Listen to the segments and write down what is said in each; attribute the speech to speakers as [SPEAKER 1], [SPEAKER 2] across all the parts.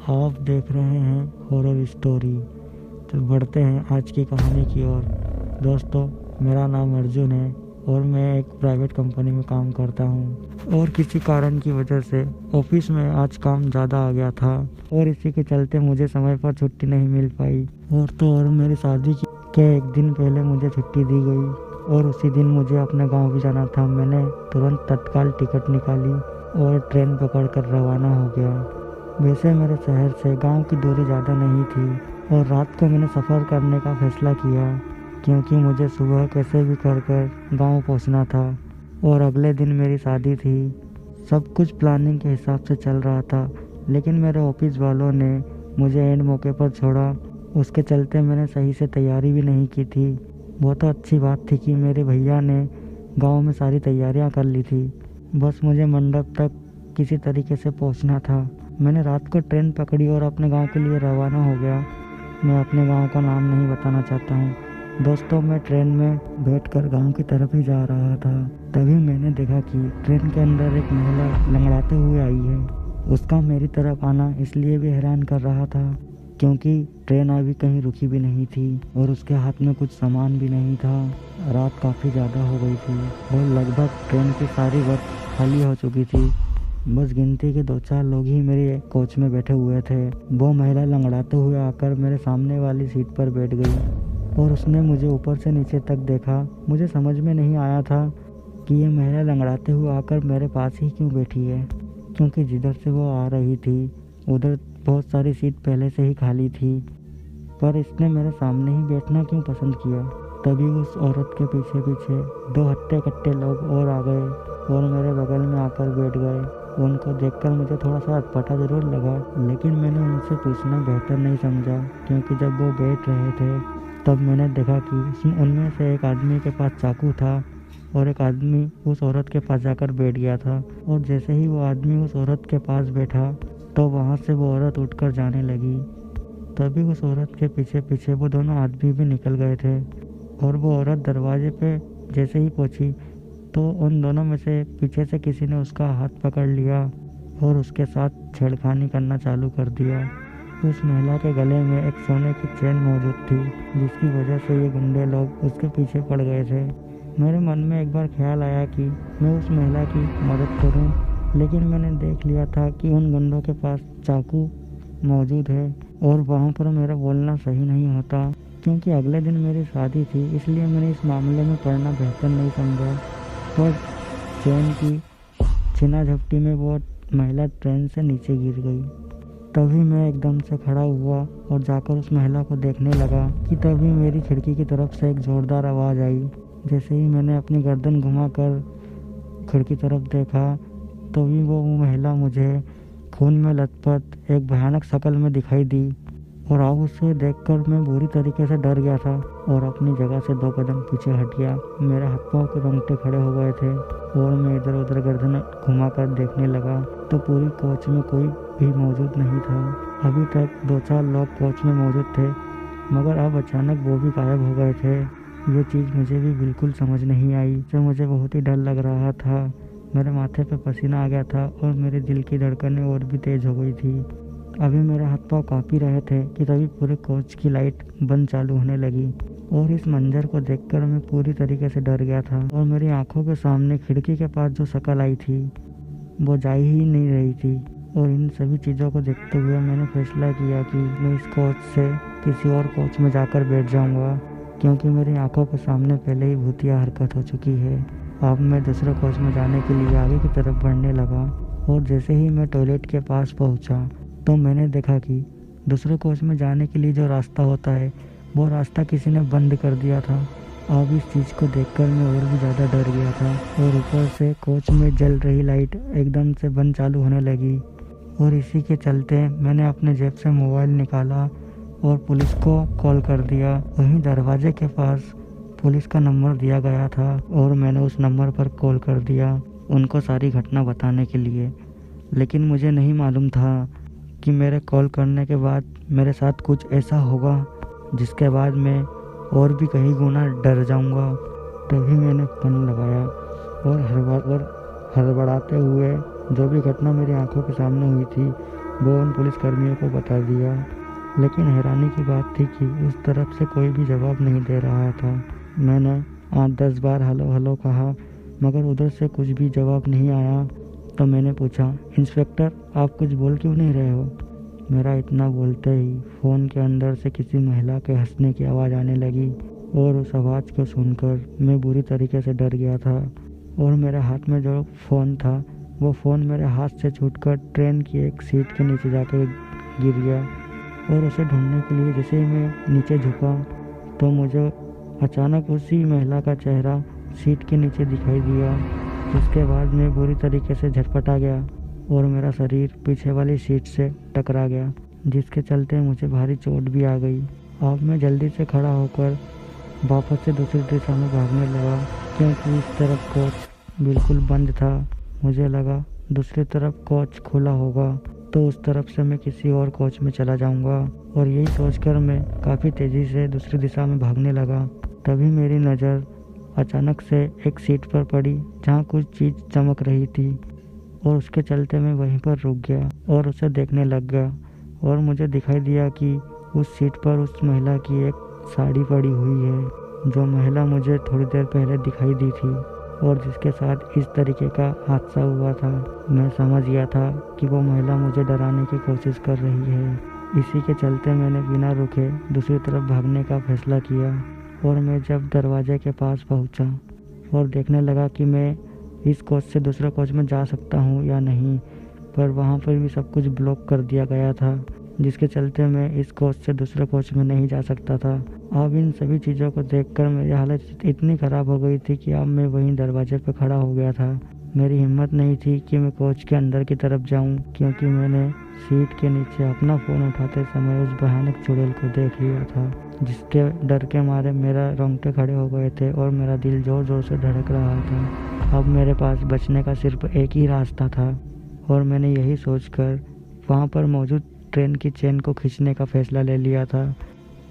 [SPEAKER 1] आप देख रहे हैं हॉरर स्टोरी। तो बढ़ते हैं आज की कहानी की ओर। दोस्तों, मेरा नाम अर्जुन है और मैं एक प्राइवेट कंपनी में काम करता हूँ और किसी कारण की वजह से ऑफिस में आज काम ज़्यादा आ गया था और इसी के चलते मुझे समय पर छुट्टी नहीं मिल पाई। और तो और मेरी शादी के एक दिन पहले मुझे छुट्टी दी गई और उसी दिन मुझे अपने गाँव भी जाना था। मैंने तुरंत तत्काल टिकट निकाली और ट्रेन पकड़कर रवाना हो गया। वैसे मेरे शहर से गांव की दूरी ज़्यादा नहीं थी और रात को मैंने सफ़र करने का फैसला किया क्योंकि मुझे सुबह कैसे भी कर गांव पहुंचना था और अगले दिन मेरी शादी थी। सब कुछ प्लानिंग के हिसाब से चल रहा था, लेकिन मेरे ऑफिस वालों ने मुझे एंड मौके पर छोड़ा। उसके चलते मैंने सही से तैयारी भी नहीं की थी। वो तो अच्छी बात थी कि मेरे भैया ने गाँव में सारी तैयारियाँ कर ली थी, बस मुझे मंडप तक किसी तरीके से पहुंचना था। मैंने रात को ट्रेन पकड़ी और अपने गांव के लिए रवाना हो गया। मैं अपने गांव का नाम नहीं बताना चाहता हूं। दोस्तों, मैं ट्रेन में बैठकर गांव की तरफ ही जा रहा था। तभी मैंने देखा कि ट्रेन के अंदर एक महिला लंगड़ाते हुए आई है। उसका मेरी तरफ आना इसलिए भी हैरान कर रहा था क्योंकि ट्रेन अभी कहीं रुकी भी नहीं थी और उसके हाथ में कुछ सामान भी नहीं था। रात काफ़ी ज़्यादा हो गई थी और लगभग ट्रेन की सारी बर्थ खाली हो चुकी थी। बस गिनती के 2-4 लोग ही मेरे कोच में बैठे हुए थे। वो महिला लंगड़ाते हुए आकर मेरे सामने वाली सीट पर बैठ गई और उसने मुझे ऊपर से नीचे तक देखा। मुझे समझ में नहीं आया था कि ये महिला लंगड़ाते हुए आकर मेरे पास ही क्यों बैठी है, क्योंकि जिधर से वो आ रही थी उधर बहुत सारी सीट पहले से ही खाली थी, पर इसने मेरे सामने ही बैठना क्यों पसंद किया। तभी उस औरत के पीछे पीछे 2 हट्टे-कट्टे लोग और आ गए और मेरे बगल में आकर बैठ गए। उनको देखकर मुझे थोड़ा सा अटपटा ज़रूर लगा, लेकिन मैंने उनसे पूछना बेहतर नहीं समझा क्योंकि जब वो बैठ रहे थे तब मैंने देखा कि उनमें से एक आदमी के पास चाकू था और एक आदमी उस औरत के पास जाकर बैठ गया था। और जैसे ही वो आदमी उस औरत के पास बैठा तो वहाँ से वो औरत उठकर जाने लगी। तभी उस औरत के पीछे पीछे वो दोनों आदमी भी निकल गए थे और वो औरत दरवाजे पे जैसे ही पहुँची तो उन दोनों में से पीछे से किसी ने उसका हाथ पकड़ लिया और उसके साथ छेड़खानी करना चालू कर दिया। उस महिला के गले में एक सोने की चेन मौजूद थी जिसकी वजह से ये गुंडे लोग उसके पीछे पड़ गए थे। मेरे मन में एक बार ख्याल आया कि मैं उस महिला की मदद करूं, लेकिन मैंने देख लिया था कि उन गुंडों के पास चाकू मौजूद है और वहाँ पर मेरा बोलना सही नहीं होता क्योंकि अगले दिन मेरी शादी थी। इसलिए मैंने इस मामले में पढ़ना बेहतर नहीं समझा। पर चैन की छीना झपटी में वो महिला ट्रेन से नीचे गिर गई। तभी मैं एकदम से खड़ा हुआ और जाकर उस महिला को देखने लगा कि तभी मेरी खिड़की की तरफ से एक ज़ोरदार आवाज़ आई। जैसे ही मैंने अपनी गर्दन घुमाकर खिड़की तरफ देखा तभी वो महिला मुझे खून में लथपथ एक भयानक शक्ल में दिखाई दी और अब उसे देखकर मैं बुरी तरीके से डर गया था और अपनी जगह से 2 कदम पीछे हट गया। मेरे हाथ पांव के रोंगटे खड़े हो गए थे और मैं इधर उधर गर्दन घुमाकर देखने लगा तो पूरी कोच में कोई भी मौजूद नहीं था। अभी तक 2-4 लोग कोच में मौजूद थे मगर अब अचानक वो भी गायब हो गए थे। ये चीज़ मुझे भी बिल्कुल समझ नहीं आई, जो मुझे बहुत ही डर लग रहा था। मेरे माथे पे पसीना आ गया था और मेरे दिल की धड़कनें और भी तेज हो गई थी। अभी मेरे हाथ पाँव काँप ही रहे थे कि तभी पूरे कोच की लाइट बंद चालू होने लगी और इस मंजर को देखकर मैं पूरी तरीके से डर गया था और मेरी आंखों के सामने खिड़की के पास जो शक्ल आई थी वो जा ही नहीं रही थी। और इन सभी चीज़ों को देखते हुए मैंने फैसला किया कि मैं इस कोच से किसी और कोच में जाकर बैठ जाऊंगा क्योंकि मेरी आंखों के सामने पहले ही भूतिया हरकत हो चुकी है। अब मैं दूसरे कोच में जाने के लिए आगे की तरफ बढ़ने लगा और जैसे ही मैं टॉयलेट के पास पहुंचा तो मैंने देखा कि दूसरे कोच में जाने के लिए जो रास्ता होता है वो रास्ता किसी ने बंद कर दिया था। अब इस चीज़ को देखकर मैं और भी ज़्यादा डर गया था और ऊपर से कोच में जल रही लाइट एकदम से बंद चालू होने लगी और इसी के चलते मैंने अपने जेब से मोबाइल निकाला और पुलिस को कॉल कर दिया। वहीं दरवाजे के पास पुलिस का नंबर दिया गया था और मैंने उस नंबर पर कॉल कर दिया उनको सारी घटना बताने के लिए। लेकिन मुझे नहीं मालूम था कि मेरे कॉल करने के बाद मेरे साथ कुछ ऐसा होगा जिसके बाद मैं और भी कहीं गुना डर जाऊंगा। तभी मैंने फोन लगाया और हड़बड़ाते हुए जो भी घटना मेरी आंखों के सामने हुई थी वो उन पुलिसकर्मियों को बता दिया। लेकिन हैरानी की बात थी कि उस तरफ से कोई भी जवाब नहीं दे रहा था। मैंने 8-10 बार हेलो हेलो कहा, मगर उधर से कुछ भी जवाब नहीं आया। तो मैंने पूछा, इंस्पेक्टर आप कुछ बोल क्यों नहीं रहे हो? मेरा इतना बोलते ही फ़ोन के अंदर से किसी महिला के हंसने की आवाज़ आने लगी, और उस आवाज़ को सुनकर मैं बुरी तरीके से डर गया था। और मेरे हाथ में जो फ़ोन था, वो फ़ोन मेरे हाथ से छूटकर ट्रेन की एक सीट के नीचे जाकर गिर गया। और उसे ढूंढने के लिए जैसे ही मैं नीचे झुका तो मुझे अचानक उसी महिला का चेहरा सीट के नीचे दिखाई दिया, जिसके बाद मैं बुरी तरीके से झटपटा गया और मेरा शरीर पीछे वाली सीट से टकरा गया, जिसके चलते मुझे भारी चोट भी आ गई। अब मैं जल्दी से खड़ा होकर वापस से दूसरी दिशा में भागने लगा, क्योंकि इस तरफ कोच बिल्कुल बंद था। मुझे लगा दूसरी तरफ कोच खुला होगा तो उस तरफ से मैं किसी और कोच में चला जाऊंगा, और यही सोचकर मैं काफ़ी तेज़ी से दूसरी दिशा में भागने लगा। तभी मेरी नज़र अचानक से एक सीट पर पड़ी जहाँ कुछ चीज़ चमक रही थी, और उसके चलते मैं वहीं पर रुक गया और उसे देखने लग गया। और मुझे दिखाई दिया कि उस सीट पर उस महिला की एक साड़ी पड़ी हुई है, जो महिला मुझे थोड़ी देर पहले दिखाई दी थी और जिसके साथ इस तरीके का हादसा हुआ था। मैं समझ गया था कि वो महिला मुझे डराने की कोशिश कर रही है। इसी के चलते मैंने बिना रुके दूसरी तरफ भागने का फैसला किया, और मैं जब दरवाजे के पास पहुंचा और देखने लगा कि मैं इस कोच से दूसरे कोच में जा सकता हूं या नहीं, पर वहां पर भी सब कुछ ब्लॉक कर दिया गया था, जिसके चलते मैं इस कोच से दूसरे कोच में नहीं जा सकता था। अब इन सभी चीज़ों को देखकर मेरी हालत इतनी ख़राब हो गई थी कि अब मैं वहीं दरवाजे पर खड़ा हो गया था। मेरी हिम्मत नहीं थी कि मैं कोच के अंदर की तरफ जाऊं, क्योंकि मैंने सीट के नीचे अपना फ़ोन उठाते समय उस भयानक चुड़ैल को देख लिया था, जिसके डर के मारे मेरा रोंगटे खड़े हो गए थे और मेरा दिल ज़ोर ज़ोर से धड़क रहा था। अब मेरे पास बचने का सिर्फ एक ही रास्ता था, और मैंने यही सोचकर वहाँ पर मौजूद ट्रेन की चेन को खींचने का फैसला ले लिया था,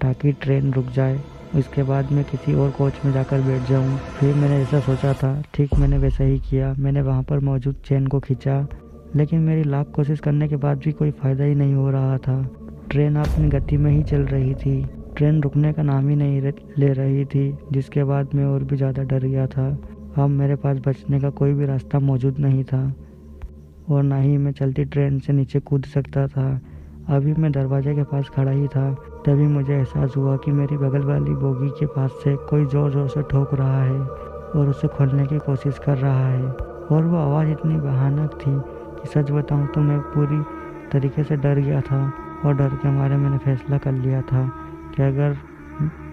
[SPEAKER 1] ताकि ट्रेन रुक जाए। उसके बाद मैं किसी और कोच में जाकर बैठ जाऊं। फिर मैंने जैसा सोचा था ठीक मैंने वैसा ही किया। मैंने वहां पर मौजूद चेन को खींचा, लेकिन मेरी लाख कोशिश करने के बाद भी कोई फ़ायदा ही नहीं हो रहा था। ट्रेन अपनी गति में ही चल रही थी, ट्रेन रुकने का नाम ही नहीं ले रही थी, जिसके बाद मैं और भी ज़्यादा डर गया था। अब मेरे पास बचने का कोई भी रास्ता मौजूद नहीं था, और ना ही मैं चलती ट्रेन से नीचे कूद सकता था। अभी मैं दरवाजे के पास खड़ा ही था, तभी मुझे एहसास हुआ कि मेरी बगल वाली बोगी के पास से कोई ज़ोर ज़ोर से ठोक रहा है और उसे खोलने की कोशिश कर रहा है। और वो आवाज़ इतनी भयानक थी कि सच बताऊं तो मैं पूरी तरीके से डर गया था, और डर के मारे मैंने फैसला कर लिया था कि अगर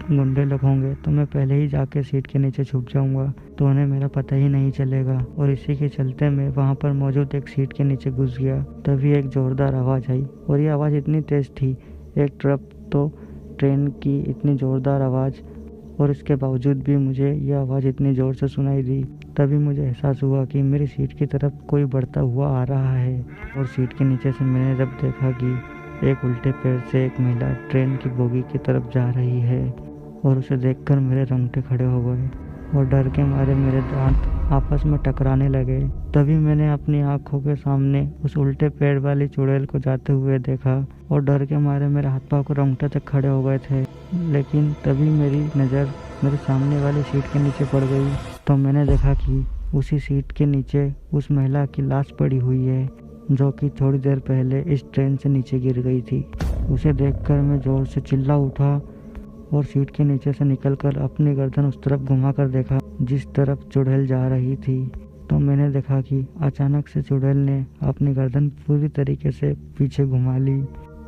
[SPEAKER 1] गुंडे लोग होंगे तो मैं पहले ही जाके सीट के नीचे छुप जाऊंगा, तो उन्हें मेरा पता ही नहीं चलेगा। और इसी के चलते मैं वहां पर मौजूद एक सीट के नीचे घुस गया। तभी एक ज़ोरदार आवाज़ आई, और ये आवाज़ इतनी तेज़ थी, एक ट्रक तो ट्रेन की इतनी ज़ोरदार आवाज़, और इसके बावजूद भी मुझे यह आवाज़ इतनी ज़ोर से सुनाई दी। तभी मुझे एहसास हुआ कि मेरी सीट की तरफ कोई बढ़ता हुआ आ रहा है, और सीट के नीचे से मैंने जब देखा कि एक उल्टे पैर से एक महिला ट्रेन की बोगी की तरफ जा रही है, और उसे देखकर मेरे रोंगटे खड़े हो गए और डर के मारे मेरे दांत आपस में टकराने लगे। तभी मैंने अपनी आंखों के सामने उस उल्टे पैर वाली चुड़ैल को जाते हुए देखा, और डर के मारे मेरे हाथ पाँव के रोंगटे तक खड़े हो गए थे। लेकिन तभी मेरी नज़र मेरे सामने वाली सीट के नीचे पड़ गई, तो मैंने देखा कि उसी सीट के नीचे उस महिला की लाश पड़ी हुई है, जो कि थोड़ी देर पहले इस ट्रेन से नीचे गिर गई थी। उसे देखकर मैं ज़ोर से चिल्ला उठा और सीट के नीचे से निकलकर अपनी गर्दन उस तरफ घुमाकर देखा जिस तरफ चुड़ैल जा रही थी। तो मैंने देखा कि अचानक से चुड़ैल ने अपनी गर्दन पूरी तरीके से पीछे घुमा ली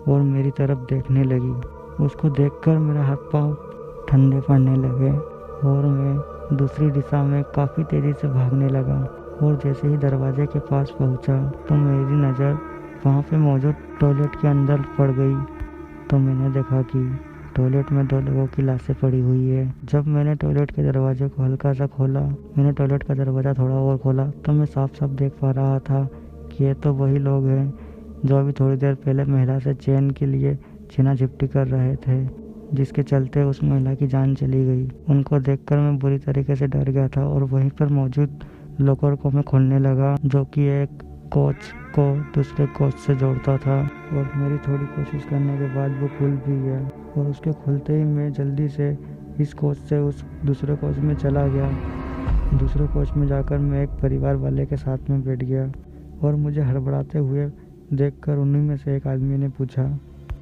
[SPEAKER 1] और मेरी तरफ देखने लगी। उसको देखकर मेरा हाथ पाँव ठंडे पड़ने लगे, और मैं दूसरी दिशा में काफ़ी तेज़ी से भागने लगा। और जैसे ही दरवाजे के पास पहुंचा तो मेरी नज़र वहां पे मौजूद टॉयलेट के अंदर पड़ गई। तो मैंने देखा कि टॉयलेट में 2 लोगों की लाशें पड़ी हुई है। जब मैंने टॉयलेट के दरवाजे को हल्का सा खोला, मैंने टॉयलेट का दरवाज़ा थोड़ा और खोला, तो मैं साफ साफ देख पा रहा था कि ये तो वही लोग हैं जो अभी थोड़ी देर पहले महिला से चैन के लिए छीना झपटी कर रहे थे, जिसके चलते उस महिला की जान चली गई। उनको देखकर मैं बुरी तरीके से डर गया था, और वहीं पर मौजूद लॉकर को मैं खोलने लगा, जो कि एक कोच को दूसरे कोच से जोड़ता था और मेरी थोड़ी कोशिश करने के बाद वो खुल भी गया और उसके खुलते ही मैं जल्दी से इस कोच से उस दूसरे कोच में चला गया। दूसरे कोच में जाकर मैं एक परिवार वाले के साथ में बैठ गया और मुझे हड़बड़ाते हुए देखकर उन्हीं में से एक आदमी ने पूछा,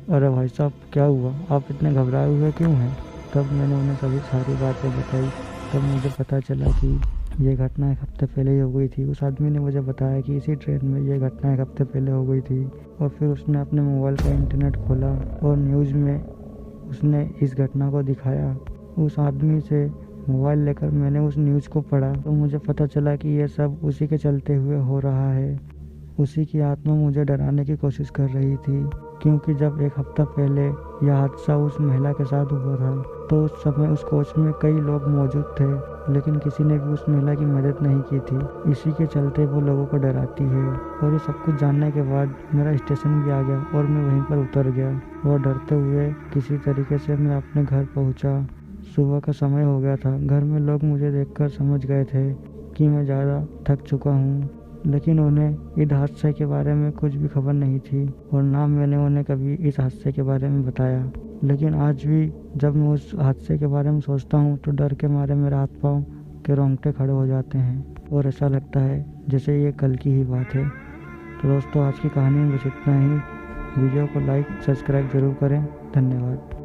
[SPEAKER 1] अरे भाई साहब क्या हुआ, आप इतने घबराए हुए क्यों हैं? तब मैंने उन्हें सभी सारी बातें बताई। तब मुझे पता चला कि ये घटना एक हफ्ते पहले ही हो गई थी। उस आदमी ने मुझे बताया कि इसी ट्रेन में ये घटना एक हफ्ते पहले हो गई थी और फिर उसने अपने मोबाइल का इंटरनेट खोला और न्यूज़ में उसने इस घटना को दिखाया। उस आदमी से मोबाइल लेकर मैंने उस न्यूज़ को पढ़ा तो मुझे पता चला कि ये सब उसी के चलते हुए हो रहा है। उसी की आत्मा मुझे डराने की कोशिश कर रही थी, क्योंकि जब एक हफ्ता पहले यह हादसा उस महिला के साथ हुआ था तो उस समय उस कोच में कई लोग मौजूद थे, लेकिन किसी ने भी उस महिला की मदद नहीं की थी। इसी के चलते वो लोगों को डराती है। और ये सब कुछ जानने के बाद मेरा स्टेशन भी आ गया और मैं वहीं पर उतर गया और डरते हुए किसी तरीके से मैं अपने घर पहुंचा। सुबह का समय हो गया था। घर में लोग मुझे देखकर समझ गए थे कि मैं ज़्यादा थक चुका हूँ, लेकिन उन्हें इस हादसे के बारे में कुछ भी खबर नहीं थी और ना मैंने उन्हें कभी इस हादसे के बारे में बताया। लेकिन आज भी जब मैं उस हादसे के बारे में सोचता हूँ तो डर के मारे मेरे हाथ पाँव के रोंगटे खड़े हो जाते हैं और ऐसा लगता है जैसे ये कल की ही बात है। तो दोस्तों, आज की कहानी में बस इतना ही। वीडियो को लाइक सब्सक्राइब ज़रूर करें। धन्यवाद।